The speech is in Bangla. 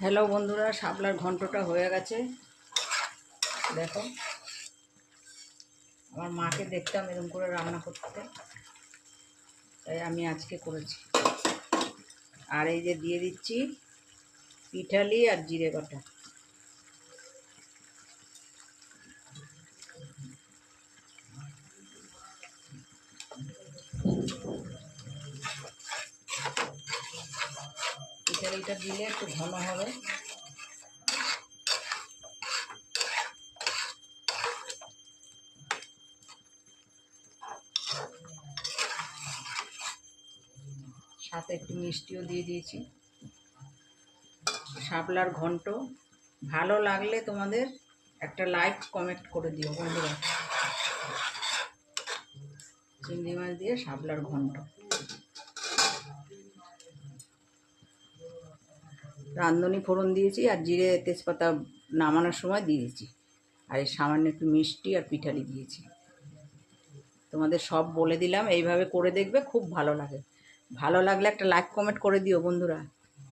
হ্যালো বন্ধুরা, শাপলার ঘন্টটা হয়ে গেছে। দেখো, আমার মাকে দেখতাম এরকম করে রান্না করতে, তাই আমি আজকে করেছি। আর এই যে দিয়ে দিচ্ছি পিঠালি আর জিরে বাটা। পিঠালিটা দিলে একটু ঘন হবে। সাথে একটু মিষ্টিও দিয়ে দিয়েছি। শাপলার ঘন্ট ভালো লাগলে তোমাদের একটা লাইক কমেন্ট করে দিও বন্ধুরা। চিংড়ি মাছ দিয়ে শাপলার ঘন্ট, রাঁধুনি ফোড়ন দিয়েছি আর জিরে তেজপাতা নামানোর সময় দিয়ে দিয়েছি। আর এই সামান্য একটু মিষ্টি আর পিঠালি দিয়েছি। তোমাদের সব বলে দিলাম, এইভাবে করে দেখবে, খুব ভালো লাগে। ভালো লাগলে একটা লাইক কমেন্ট করে দিও বন্ধুরা।